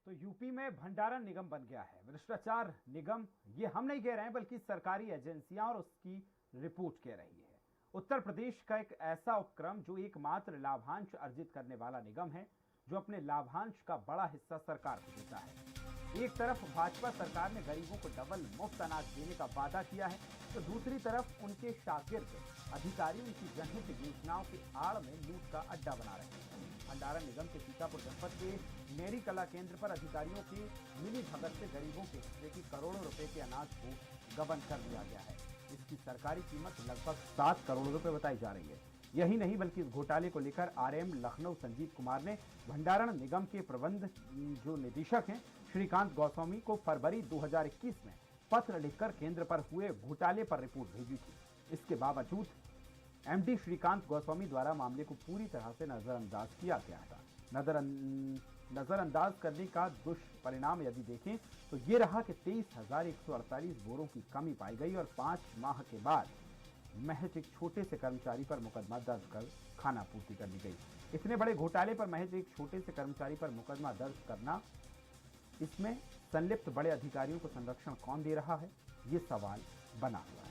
तो यूपी में भंडारण निगम बन गया है भ्रष्टाचार निगम। ये हम नहीं कह रहे हैं बल्कि सरकारी एजेंसियां और उसकी रिपोर्ट कह रही है। उत्तर प्रदेश का एक ऐसा उपक्रम जो एकमात्र लाभांश अर्जित करने वाला निगम है, जो अपने लाभांश का बड़ा हिस्सा सरकार को देता है। एक तरफ भाजपा सरकार ने गरीबों को डबल मुफ्त अनाज देने का वादा किया है, तो दूसरी तरफ उनके शागिर्द अधिकारी उनकी जनहित योजनाओं की आड़ में लूट का अड्डा बना रहे हैं। भंडारण निगम के सीतापुर जनपद के नेरी कला केंद्र पर अधिकारियों की मिली भगत से गरीबों के हिस्से की करोड़ों रुपए के अनाज को गबन कर दिया गया है। इसकी सरकारी कीमत लगभग 7 करोड़ रुपए बताई जा रही है। यही नहीं बल्कि इस घोटाले को लेकर आरएम लखनऊ संजीव कुमार ने भंडारण निगम के प्रबंध जो निदेशक हैं श्रीकांत गोस्वामी को फरवरी 2021 में पत्र लिखकर केंद्र पर हुए घोटाले पर रिपोर्ट भेजी थी। इसके बावजूद एमडी श्रीकांत गोस्वामी द्वारा मामले को पूरी तरह से नजरअंदाज किया गया था। नजरअंदाज करने का दुष्परिणाम यदि देखें तो ये रहा कि 23,148 बोरों की कमी पाई गई और 5 माह के बाद महज एक छोटे से कर्मचारी पर मुकदमा दर्ज कर खानापूर्ति कर दी गई। इतने बड़े घोटाले पर महज एक छोटे से कर्मचारी पर मुकदमा दर्ज करना, इसमें संलिप्त बड़े अधिकारियों को संरक्षण कौन दे रहा है, ये सवाल बना हुआ है।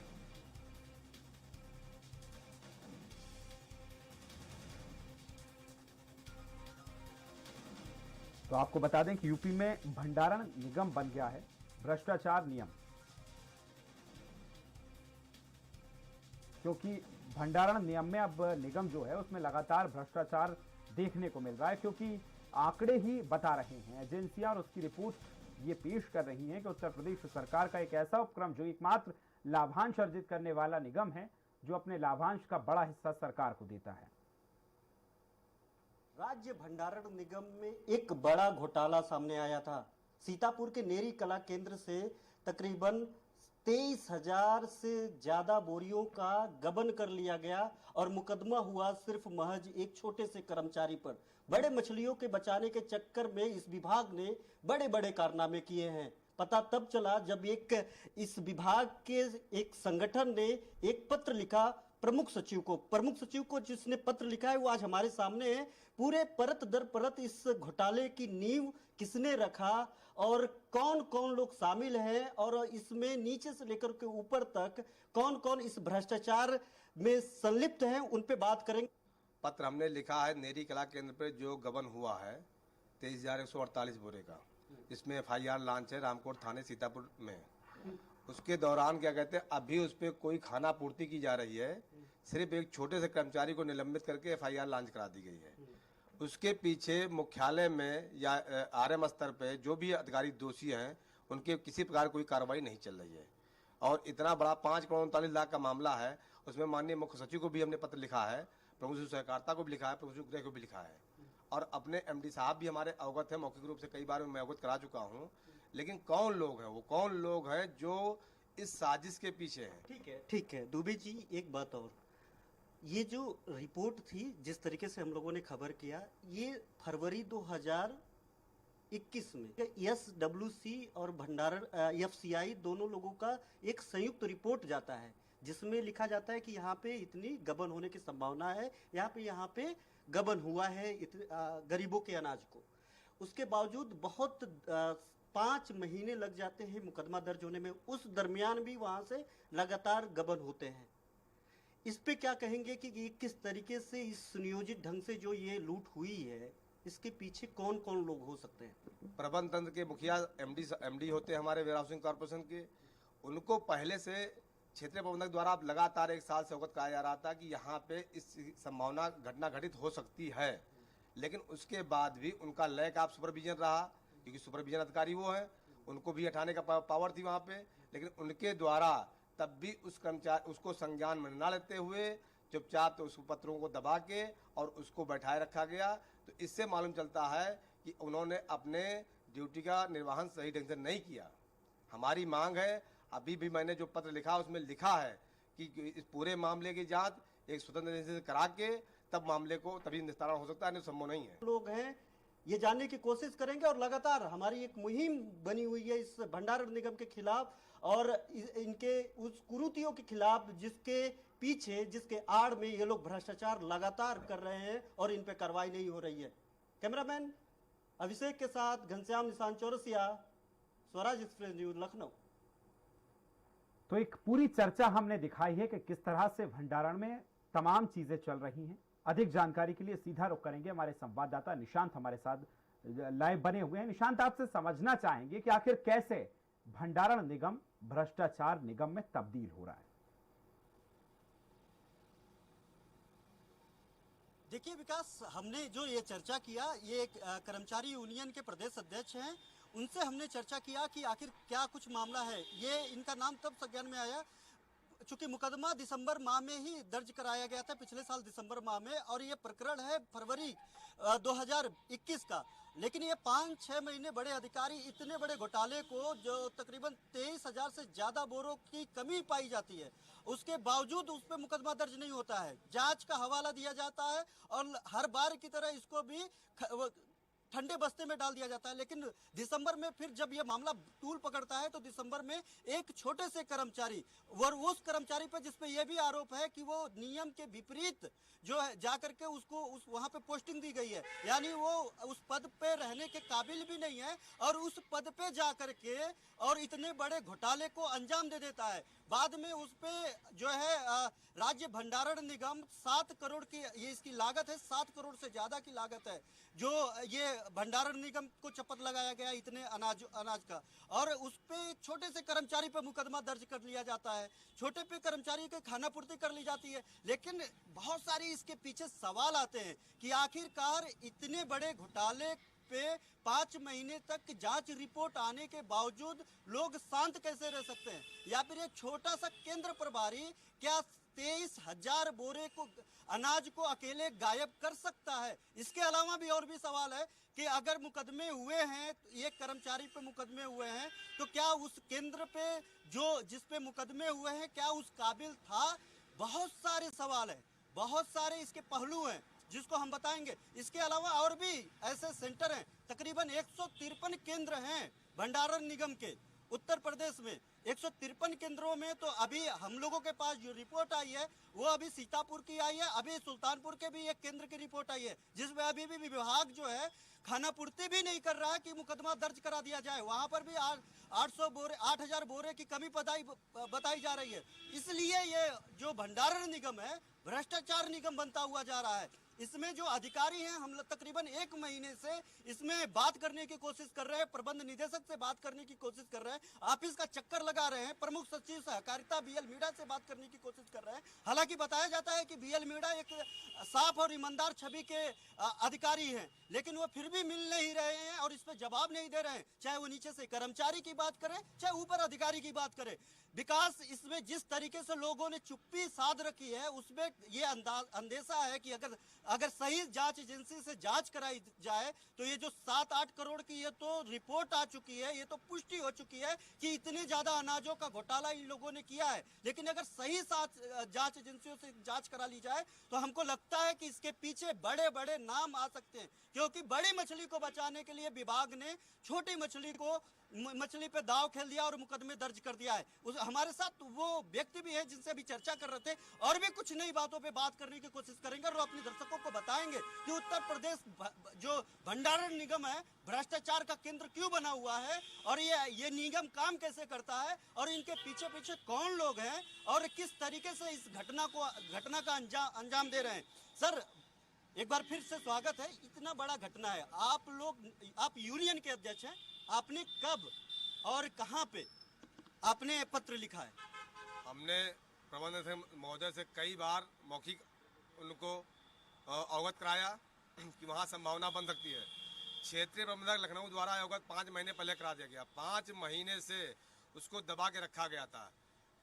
तो आपको बता दें कि यूपी में भंडारण निगम बन गया है भ्रष्टाचार नियम, क्योंकि भंडारण नियम में अब निगम जो है उसमें लगातार भ्रष्टाचार देखने को मिल रहा है, क्योंकि आंकड़े ही बता रहे हैं, एजेंसियां और उसकी रिपोर्ट ये पेश कर रही हैं कि उत्तर प्रदेश सरकार का एक ऐसा उपक्रम जो एकमात्र लाभांश अर्जित करने वाला निगम है, जो अपने लाभांश का बड़ा हिस्सा सरकार को देता है। राज्य भंडारण निगम में एक बड़ा घोटाला सामने आया था। सीतापुर के नेरी कला केंद्र से तकरीबन 23,000 से ज्यादा बोरियों का गबन कर लिया गया और मुकदमा हुआ सिर्फ महज एक छोटे से कर्मचारी पर। बड़े मछलियों के बचाने के चक्कर में इस विभाग ने बड़े बड़े कारनामे किए हैं। पता तब चला जब इस विभाग के एक संगठन ने एक पत्र लिखा प्रमुख सचिव को जिसने पत्र लिखा है वो आज हमारे सामने है। पूरे परत दर परत इस घोटाले की नींव किसने रखा और कौन कौन लोग शामिल हैं और इसमें नीचे से लेकर के ऊपर तक कौन कौन इस भ्रष्टाचार में संलिप्त हैं, उन पे बात करेंगे। पत्र हमने लिखा है नेरी कला केंद्र पे जो गबन हुआ है 23,148 बोरे का, इसमें FIR लॉन्च है रामकोट थाने सीतापुर में। उसके दौरान क्या कहते हैं, अभी उस पर कोई खाना पूर्ति की जा रही है। सिर्फ एक छोटे से कर्मचारी को निलंबित करके FIR लॉन्च करा दी गई है। उसके पीछे मुख्यालय में या RM स्तर पे जो भी अधिकारी दोषी हैं उनके किसी प्रकार कोई कार्रवाई नहीं चल रही है। और इतना बड़ा 5 करोड़ 39 लाख का मामला है, उसमें माननीय मुख्य सचिव को भी हमने पत्र लिखा है, प्रमुख सचिव सहकारिता को भी लिखा है, प्रमुख सचिव गृह को भी लिखा है और अपने MD साहब भी हमारे अवगत है, मौखिक रूप से कई बार मैं अवगत करा चुका हूं। लेकिन कौन लोग हैं, वो कौन लोग हैं जो इस साजिश के पीछे हैं? ठीक है दुबे जी, एक बात और, ये जो रिपोर्ट थी जिस तरीके से हम लोगों ने खबर किया, ये फरवरी 2021 में SWC और भंडारण FCI दोनों लोगों का एक संयुक्त रिपोर्ट जाता है, जिसमें लिखा जाता है कि यहाँ पे इतनी गबन होने की संभावना है, यहाँ पे गबन हुआ है गरीबों के अनाज को। उसके बावजूद बहुत 5 महीने लग जाते हैं मुकदमा दर्ज होने में। उस दरमियान भी वहां से लगातार गबन होते हैं। इस पे क्या कहेंगे कि ये किस तरीके से इस सुनियोजित ढंग से जो ये लूट हुई है, इसके पीछे कौन कौन लोग हो सकते हैं? प्रबंध तंत्र के मुखिया MD होते हैं हमारे वेयर हाउसिंग कॉर्पोरेशन के, उनको पहले से क्षेत्रीय प्रबंधक द्वारा लगातार 1 साल से अवगत कराया जा रहा था कि यहाँ पे इस संभावना घटना घटित हो सकती है। लेकिन उसके बाद भी उनका लैक ऑफ सुपरविजन रहा, क्योंकि सुपरविजन अधिकारी वो हैं, उनको भी हटाने का पावर थी वहाँ पे। लेकिन उनके द्वारा तब भी उस कर्मचारी उसको संज्ञान में न लेते हुए चुपचाप तो उस पत्रों को दबा के और उसको बैठाए रखा गया। तो इससे मालूम चलता है कि उन्होंने अपने ड्यूटी का निर्वहन सही ढंग से नहीं किया। हमारी मांग है, अभी भी मैंने जो पत्र लिखा उसमें लिखा है कि इस पूरे मामले की जांच एक स्वतंत्र एजेंसी से करा के तब मामले को तभी निस्तारण हो सकता है, नहीं संभव नहीं है। लोग हैं ये जानने की कोशिश करेंगे और लगातार हमारी एक मुहिम बनी हुई है इस भंडारण निगम के खिलाफ और इनके उस कुरीतियों के खिलाफ जिसके पीछे, जिसके आड़ में ये लोग भ्रष्टाचार लगातार कर रहे हैं और इन पे कार्रवाई नहीं हो रही है। कैमरामैन अभिषेक के साथ घनश्याम निशान चौरसिया, स्वराज एक्सप्रेस न्यूज, लखनऊ। तो एक पूरी चर्चा हमने दिखाई है कि किस तरह से भंडारण में तमाम चीजें चल रही हैं। अधिक जानकारी के लिए सीधा रुख करेंगे हमारे संवाददाता निशांत हमारे साथ लाइव बने हुए हैं। निशांत, आपसे समझना चाहेंगे कि आखिर कैसे भंडारण निगम भ्रष्टाचार निगम में तब्दील हो रहा है। देखिए विकास, हमने जो ये चर्चा किया, ये कर्मचारी यूनियन के प्रदेश अध्यक्ष हैं, उनसे हमने चर्चा किया कि आखिर क्या कुछ मामला है। ये इनका नाम तब संज्ञान में आया चूंकि मुकदमा दिसंबर माह में ही दर्ज कराया गया था, पिछले साल दिसंबर माह में, और ये प्रकरण है फरवरी 2021 का। लेकिन ये 5-6 महीने बड़े अधिकारी इतने बड़े घोटाले को, जो तकरीबन 23,000 से ज्यादा बोरों की कमी पाई जाती है, उसके बावजूद उस पर मुकदमा दर्ज नहीं होता है, जांच का हवाला दिया जाता है और हर बार की तरह इसको भी ठंडे बस्ते में डाल दिया जाता है। लेकिन दिसंबर में फिर जब यह मामला तूल पकड़ता है तो दिसंबर में एक छोटे से कर्मचारी और उस कर्मचारी पर जिसपे यह भी आरोप है कि वो नियम के विपरीत जो है जाकर के उसको वहां पे पोस्टिंग दी गई है, यानी वो उस पद पे रहने के काबिल भी नहीं है और उस पद पे जाकर के और इतने बड़े घोटाले को अंजाम दे देता है। बाद में उस पे जो है राज्य भंडारण निगम 7 करोड़ की ये इसकी लागत है, 7 करोड़ से ज्यादा की लागत है जो ये भंडारण निगम को चपत लगाया गया इतने अनाज का, और उस पे छोटे से कर्मचारी पे मुकदमा दर्ज कर लिया जाता है, छोटे पे कर्मचारी की खाना पूर्ति कर ली जाती है। लेकिन बहुत सारी इसके पीछे सवाल आते हैं कि आखिरकार इतने बड़े घोटाले पे 5 महीने तक जांच रिपोर्ट आने के बावजूद लोग शांत कैसे रह सकते हैं, या फिर एक छोटा सा केंद्र प्रभारी क्या 23,000 बोरे को अनाज को अकेले गायब कर सकता है। इसके अलावा भी और भी सवाल है कि अगर मुकदमे हुए हैं, एक कर्मचारी पे मुकदमे हुए हैं, तो क्या उस केंद्र पे जो जिस पे मुकदमे हुए हैं क्या उस काबिल था। बहुत सारे सवाल है, बहुत सारे इसके पहलू हैं जिसको हम बताएंगे। इसके अलावा और भी ऐसे सेंटर हैं, तकरीबन 153 केंद्र हैं भंडारण निगम के उत्तर प्रदेश में। 153 केंद्रों में तो अभी हम लोगों के पास जो रिपोर्ट आई है वो अभी सीतापुर की आई है, अभी सुल्तानपुर के भी एक केंद्र की रिपोर्ट आई है जिसमें अभी भी विभाग जो है खाना पूर्ति भी नहीं कर रहा है कि मुकदमा दर्ज करा दिया जाए। वहां पर भी 8,000 बोरे की कमी बताई जा रही है। इसलिए ये जो भंडारण निगम है भ्रष्टाचार निगम बनता हुआ जा रहा है। इसमें जो अधिकारी हैं, हम तकरीबन 1 महीने से इसमें बात करने की कोशिश कर रहे हैं, प्रबंध निदेशक से बात करने की कोशिश कर रहे हैं, ऑफिस का चक्कर लगा रहे हैं, प्रमुख सचिव सहकारिता बीएल मीणा से बात करने की कोशिश कर रहे हैं। हालांकि बताया जाता है कि बीएल मीणा एक साफ और ईमानदार छवि के अधिकारी हैं, लेकिन वो फिर भी मिल नहीं रहे हैं और इस पर जवाब नहीं दे रहे हैं, चाहे वो नीचे से कर्मचारी की बात करें चाहे ऊपर अधिकारी की बात करें। विकास, इसमें जिस तरीके से लोगों ने चुप्पी साध रखी है उसमें ये अंदेशा है कि अगर सही जांच एजेंसी से जांच कराई जाए तो ये जो 7-8 करोड़ की ये तो रिपोर्ट आ चुकी है, ये तो पुष्टि हो चुकी है कि इतने ज्यादा अनाजों का घोटाला इन लोगों ने किया है। लेकिन अगर सही जांच एजेंसियों से जांच करा ली जाए तो हमको लगता है कि इसके पीछे बड़े बड़े नाम आ सकते हैं, क्योंकि बड़ी मछली को बचाने के लिए विभाग ने छोटी मछली पे दाव खेल दिया और मुकदमे दर्ज कर दिया है। हमारे साथ वो व्यक्ति भी है जिनसे अभी चर्चा कर रहे थे और भी कुछ नई बातों पे बात करने की कोशिश करेंगे और अपने दर्शकों को बताएंगे कि उत्तर प्रदेश जो भंडारण निगम है भ्रष्टाचार का केंद्र क्यों बना हुआ है और ये निगम काम कैसे करता है और इनके पीछे पीछे कौन लोग हैं और किस तरीके से इस घटना का अंजाम दे रहे हैं। सर, एक बार फिर से स्वागत है। इतना बड़ा घटना है, आप यूनियन के अध्यक्ष हैं, आपने कब और कहां पे आपने पत्र लिखा है? हमने प्रबंधक महोदय से कई बार मौखिक उनको अवगत कराया कि वहां संभावना बन सकती है। क्षेत्रीय प्रबंधक लखनऊ द्वारा अवगत 5 महीने पहले करा दिया गया। 5 महीने से उसको दबा के रखा गया था,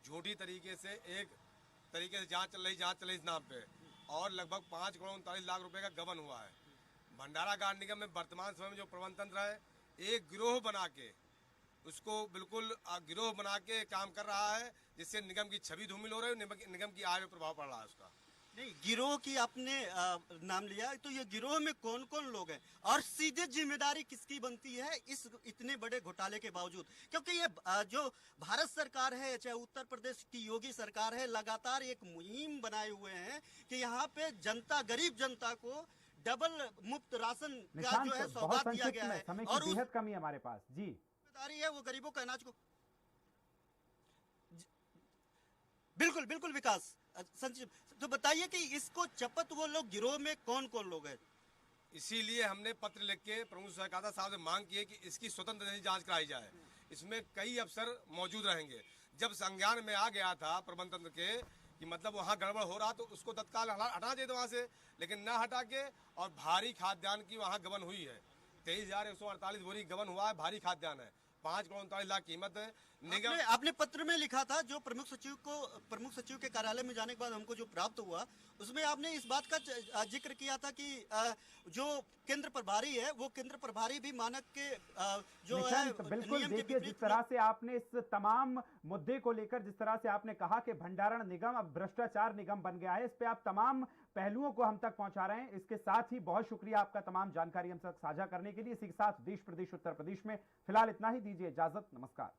झूठी तरीके से एक तरीके से जांच चल रही इस नाम पे, और लगभग 5 करोड़ 39 लाख रुपए का गबन हुआ है। भंडारागार निगम में वर्तमान समय में जो प्रबंध तंत्र है एक गिरोह बना के उसको बिल्कुल गिरोह बना के काम कर रहा है, जिससे निगम की छवि धूमिल हो रही है, निगम की आय में प्रभाव पड़ रहा है उसका। नहीं, गिरोह की आपने नाम लिया, तो ये गिरोह में कौन कौन लोग हैं और सीधे जिम्मेदारी किसकी बनती है इस इतने बड़े घोटाले के बावजूद? क्योंकि ये जो भारत सरकार है चाहे उत्तर प्रदेश की योगी सरकार है, लगातार एक मुहिम बनाए हुए हैं कि यहाँ पे जनता, गरीब जनता को डबल मुफ्त राशन का निशांत, जो है बहुत सौगात दिया संक्षिप्त गया में, है समय और की उस बेहद कमी है हमारे पास जी। जिम्मेदारी है वो गरीबों के अनाज को बिल्कुल बिल्कुल विकास संजीव, तो बताइए कि इसको चपत वो लोग गिरोह में कौन कौन लोग हैं? इसीलिए हमने पत्र लिख के प्रमुख सहकारिता साहब से मांग की है कि इसकी स्वतंत्र जांच कराई जाए। इसमें कई अफसर मौजूद रहेंगे। जब संज्ञान में आ गया था प्रबंध तंत्र के कि मतलब वहाँ गड़बड़ हो रहा तो उसको तत्काल हटा चाहिए वहाँ से, लेकिन न हटा के और भारी खाद्यान्न की वहाँ गबन हुई है। 23,148 बोरी गबन हुआ है, भारी खाद्यान्न है, 5 करोड़ 39 लाख कीमत है। निगम आपने पत्र में लिखा था, जो प्रमुख सचिव के कार्यालय में जाने के बाद हमको जो प्राप्त हुआ, उसमें आपने इस बात का जिक्र किया था कि जो केंद्र प्रभारी है वो केंद्र प्रभारी भी मानक के जो है बिल्कुल, नियम के देखिए जिस तरह से आपने इस तमाम मुद्दे को लेकर जिस तरह से आपने कहा कि भंडारण निगम अब भ्रष्टाचार निगम बन गया है, इस पे आप तमाम पहलुओं को हम तक पहुंचा रहे हैं। इसके साथ ही बहुत शुक्रिया आपका तमाम जानकारी हम तक साझा करने के लिए। इसी के साथ देश प्रदेश उत्तर प्रदेश में फिलहाल इतना ही, दीजिए इजाजत, नमस्कार।